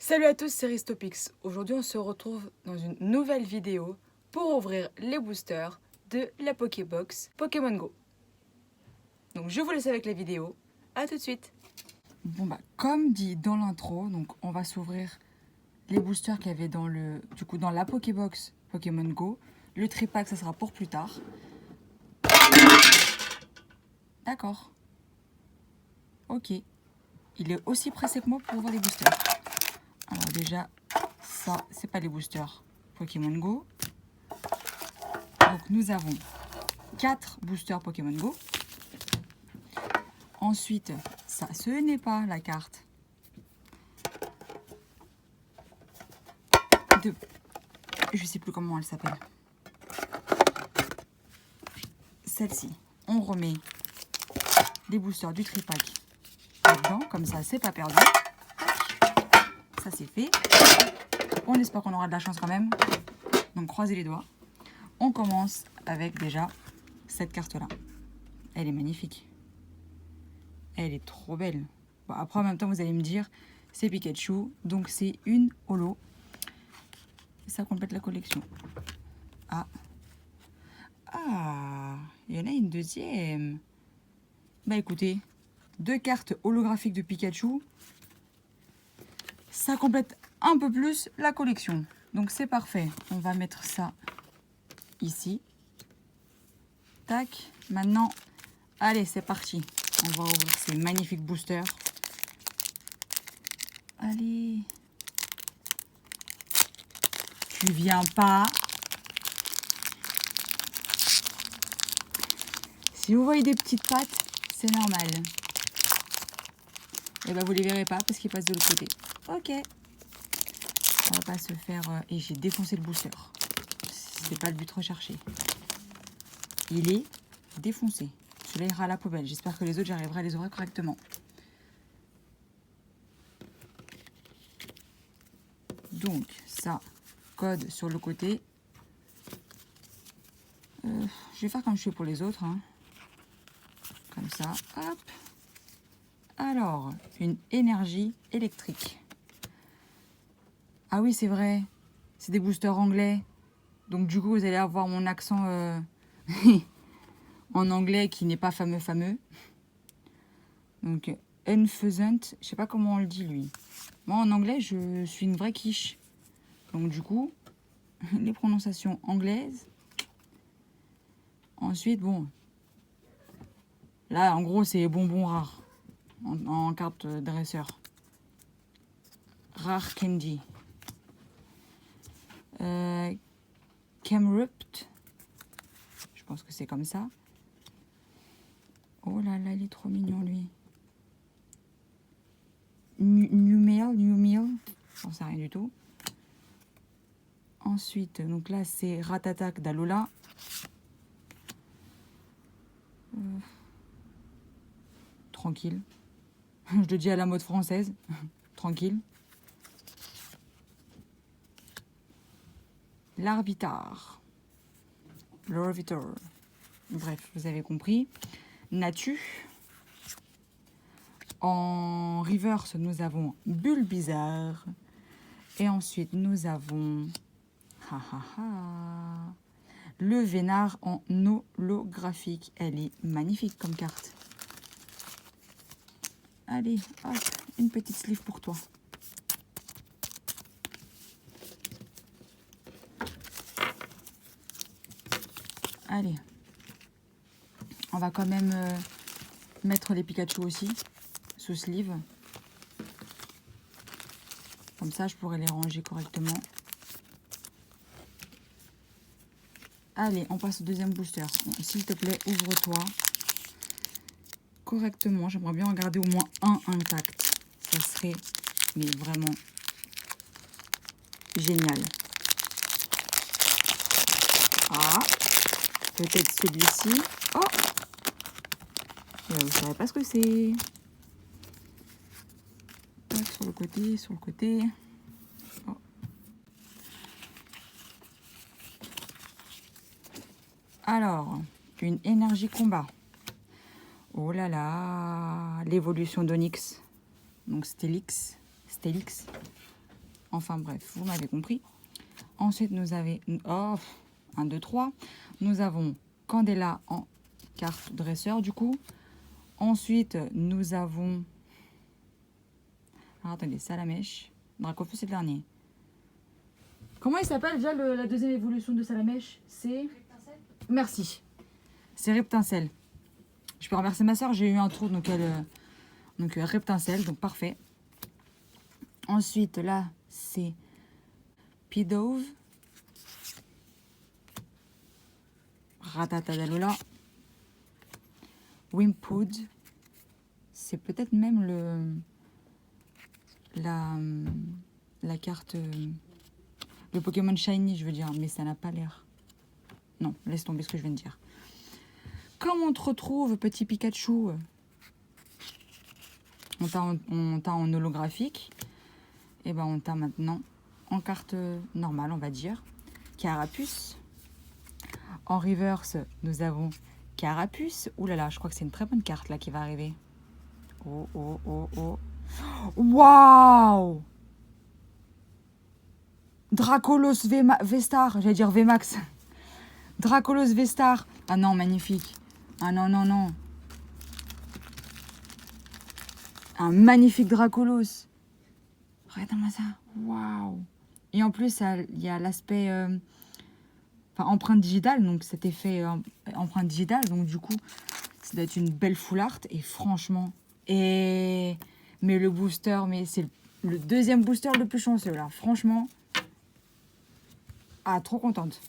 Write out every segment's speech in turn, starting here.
Salut à tous, c'est Ristopix. Aujourd'hui, on se retrouve dans une nouvelle vidéo pour ouvrir les boosters de la Pokébox Pokémon Go. Donc, je vous laisse avec la vidéo. À tout de suite. Bon bah, comme dit dans l'intro, donc on va s'ouvrir les boosters qu'il y avait dans dans la Pokébox Pokémon Go. Le tripack, ça sera pour plus tard. D'accord. Ok. Il est aussi pressé que moi pour ouvrir les boosters. Alors déjà, ça, c'est pas les boosters Pokémon Go. Donc nous avons 4 boosters Pokémon Go. Ensuite, ça, ce n'est pas la carte de... Je sais plus comment elle s'appelle. Celle-ci, on remet les boosters du tripack là-dedans, comme ça, c'est pas perdu. Ça, c'est fait. On espère qu'on aura de la chance quand même. Donc, croisez les doigts. On commence avec déjà cette carte-là. Elle est magnifique. Elle est trop belle. Bon, après, en même temps, vous allez me dire, c'est Pikachu, donc c'est une holo. Ça complète la collection. Ah, il y en a une deuxième. Bah écoutez, 2 cartes holographiques de Pikachu. Ça complète un peu plus la collection. Donc c'est parfait. On va mettre ça ici. Tac. Maintenant, allez, c'est parti. On va ouvrir ces magnifiques boosters. Allez. Tu viens pas. Si vous voyez des petites pattes, c'est normal. Et ben vous les verrez pas parce qu'ils passent de l'autre côté. Ok. On va pas se faire... Et j'ai défoncé le booster. C'est pas le but recherché. Il est défoncé. Celui-là ira à la poubelle. J'espère que les autres, j'arriverai à les ouvrir correctement. Donc, ça, code sur le côté. Je vais faire comme je fais pour les autres. Hein. Comme ça, hop. Alors, une énergie électrique. Ah oui, c'est vrai. C'est des boosters anglais. Donc, du coup, vous allez avoir mon accent en anglais qui n'est pas fameux. Donc, unpheasant. Je sais pas comment on le dit, lui. Moi, en anglais, je suis une vraie quiche. Donc, du coup, les prononciations anglaises. Ensuite, bon. Là, en gros, c'est bonbons rares. En carte dresseur. Rare candy. Camrupt. Je pense que c'est comme ça. Oh là là, il est trop mignon, lui. New Meal. J'en sais rien du tout. Ensuite, donc là, c'est Ratatak d'Alola. Tranquille. Je le dis à la mode française. Tranquille. L'Arbitar. Bref, vous avez compris. Natu. En reverse, nous avons Bulbizarre. Et ensuite, nous avons... le Vénard en holographique. Elle est magnifique comme carte. Allez, hop, une petite sleeve pour toi. Allez. On va quand même mettre les Pikachu aussi sous sleeve. Comme ça, je pourrais les ranger correctement. Allez, on passe au deuxième booster. Bon, s'il te plaît, ouvre-toi correctement. J'aimerais bien en garder au moins un intact. Ça serait mais vraiment génial. Ah, peut-être celui-ci. Oh, vous ne savez pas ce que c'est. Sur le côté. Oh. Alors, une énergie combat. Oh là là, l'évolution d'Onyx. Donc Stélix. Enfin bref, vous m'avez compris. Ensuite, nous avons... Oh, 1, 2, 3. Nous avons Candela en carte dresseur, du coup. Ensuite, nous avons... Alors, attendez, Salamèche. Dracofeu, c'est le dernier. Comment il s'appelle déjà la deuxième évolution de Salamèche? C'est... Riptincelle. Merci. C'est Riptincelle. Je peux remercier ma soeur, j'ai eu un tour, donc elle... Donc Riptincelle, donc parfait. Ensuite, là, c'est Pidove. Ratatadalola. Wimpod. C'est peut-être même la carte... le Pokémon Shiny, je veux dire, mais ça n'a pas l'air. Non, laisse tomber ce que je viens de dire. Comment on te retrouve, petit Pikachu? On t'a en holographique. Et ben on t'a maintenant en carte normale, on va dire. Carapuce. En reverse, nous avons Carapuce. Ouh là là, je crois que c'est une très bonne carte là qui va arriver. Oh, oh, oh, oh. Waouh! Dracolos Vestar, j'allais dire Vmax. Dracolos Vestar. Ah non, magnifique. Ah non, non, non. Un magnifique Dracolos. Regarde-moi ça. Waouh. Et en plus, il y a l'aspect empreinte digitale. Donc cet effet empreinte digitale. Donc du coup, ça doit être une belle full art. Et franchement. Mais le booster, mais c'est le deuxième booster le plus chanceux là. Franchement. Ah, trop contente.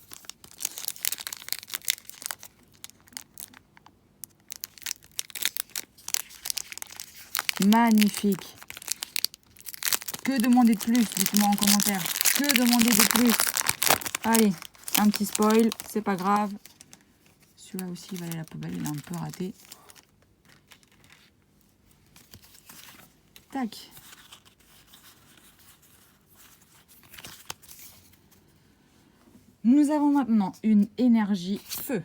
Magnifique. Que demander de plus? Dites-moi en commentaire. Que demander de plus? Allez, un petit spoil, c'est pas grave. Celui-là aussi, il va aller à la poubelle, il est un peu raté. Tac. Nous avons maintenant une énergie feu.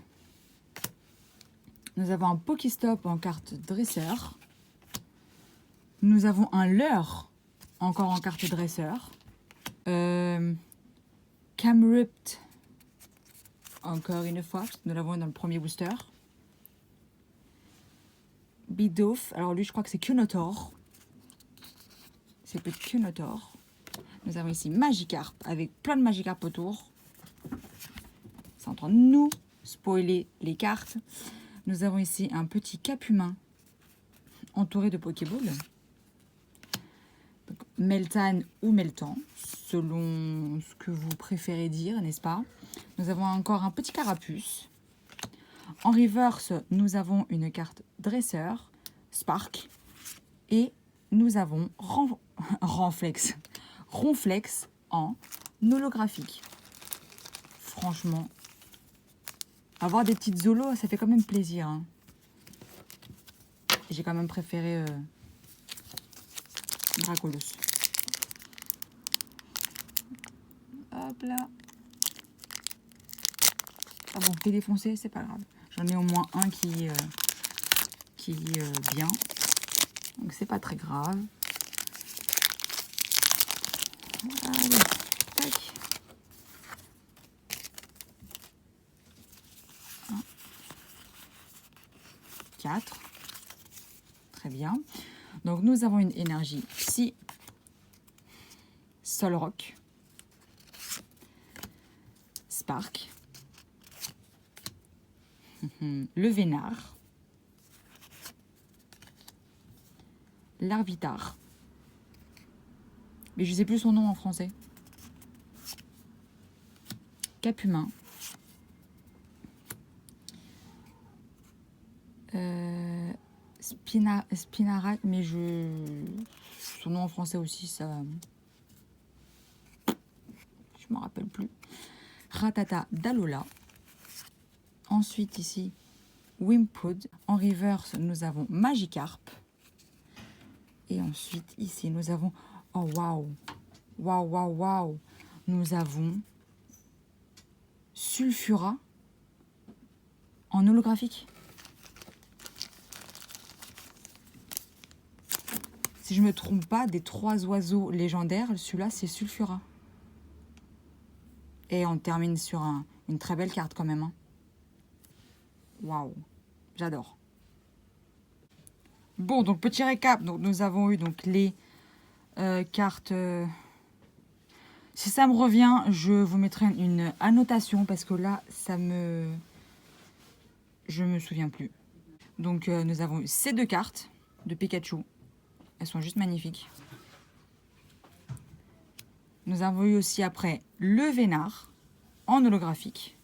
Nous avons un Pokéstop en carte dresseur. Nous avons un leurre, encore en carte dresseur. Camript, encore une fois, nous l'avons dans le premier booster. Bidoof, alors lui je crois que c'est Kunotor. C'est peut-être Kunotor. Nous avons ici Magikarp avec plein de Magikarp autour. C'est en train de nous spoiler les cartes. Nous avons ici un petit Capumin entouré de Pokéballs. Meltan ou Meltan, selon ce que vous préférez dire, n'est-ce pas? Nous avons encore un petit Carapuce. En reverse, nous avons une carte dresseur, Spark. Et nous avons Ronflex en holographique. Franchement, avoir des petites zolos, ça fait quand même plaisir. Hein. J'ai quand même préféré Dracolos. Hop là. Ah bon, t'es défoncé, c'est pas grave. J'en ai au moins un qui est bien. Donc c'est pas très grave. Allez, tac. 1, 4. Très bien. Donc nous avons une énergie Psy, Solrock, Spark, le Vénard, l'Arbitar, mais je sais plus son nom en français, Capumin, Spinarak, mais son nom en français aussi, ça... Je me rappelle plus. Ratatadalola. Ensuite, ici, Wimpod. En reverse, nous avons Magikarp. Et ensuite, ici, nous avons... Oh, waouh! Waouh, waouh, waouh! Nous avons Sulfura en holographique. si je me trompe pas, des 3 oiseaux légendaires, celui-là, c'est Sulfura. Et on termine sur une très belle carte quand même. Hein. Waouh, j'adore. Bon, donc petit récap. Donc, nous avons eu donc les cartes... Si ça me revient, je vous mettrai une annotation parce que là, je me souviens plus. Donc, nous avons eu ces 2 cartes de Pikachu. Elles sont juste magnifiques. Nous avons eu aussi après le Vénard en holographique.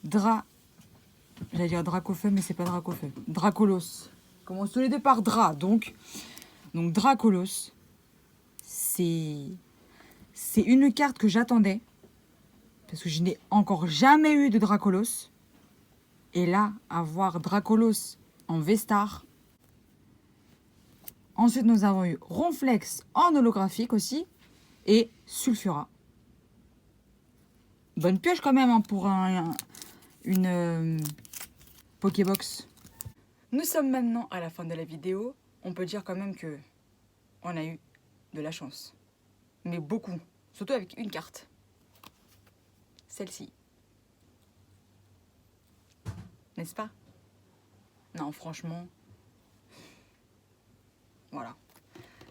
J'allais dire Dracofeu, mais c'est pas Dracofeu. Dracolos. Commence tous les deux par Dra. Donc Dracolos, c'est une carte que j'attendais. Parce que je n'ai encore jamais eu de Dracolos. Et là, avoir Dracolos en V-Star. Ensuite, nous avons eu Ronflex en holographique aussi. Et Sulfura. Bonne pioche quand même hein, pour une Pokébox. Nous sommes maintenant à la fin de la vidéo. On peut dire quand même que on a eu de la chance. Mais beaucoup. Surtout avec une carte. Celle-ci. N'est-ce pas? Non, franchement. Voilà.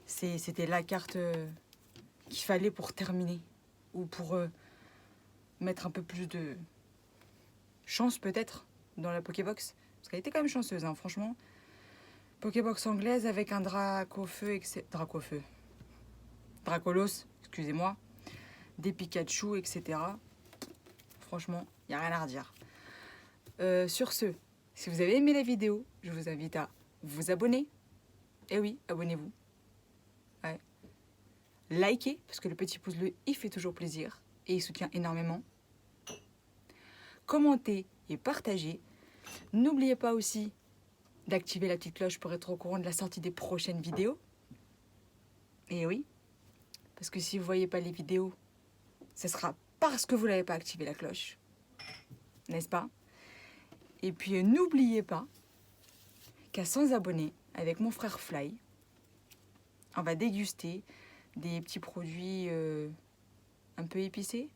C'était la carte qu'il fallait pour terminer. Ou pour mettre un peu plus de chance peut-être dans la Pokébox. Parce qu'elle était quand même chanceuse, hein, franchement. Pokébox anglaise avec un Dracofeu, Dracolos, excusez-moi. Des Pikachu, etc. Franchement, il n'y a rien à redire. Sur ce, si vous avez aimé la vidéo, je vous invite à vous abonner. Eh oui, abonnez-vous. Ouais. Likez, parce que le petit pouce bleu, il fait toujours plaisir. Et il soutient énormément. Commentez et partagez. N'oubliez pas aussi d'activer la petite cloche pour être au courant de la sortie des prochaines vidéos. Et oui, parce que si vous ne voyez pas les vidéos, ce sera parce que vous n'avez pas activé la cloche. N'est-ce pas? Et puis n'oubliez pas qu'à 100 abonnés, avec mon frère Fly, on va déguster des petits produits un peu épicés.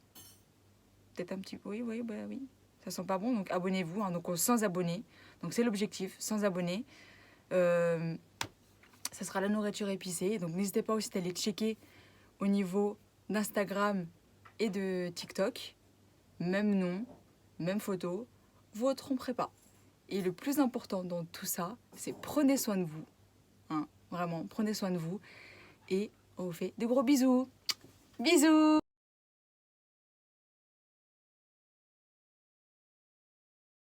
Peut-être un petit peu, oui, ça sent pas bon, donc abonnez-vous, hein, donc aux 100 abonnés. Donc c'est l'objectif, 100 abonnés. Ça sera la nourriture épicée, donc n'hésitez pas aussi à aller checker au niveau d'Instagram et de TikTok. Même nom, même photo, vous ne vous tromperez pas. Et le plus important dans tout ça, c'est prenez soin de vous. Hein, vraiment, prenez soin de vous. Et on vous fait des gros bisous. Bisous!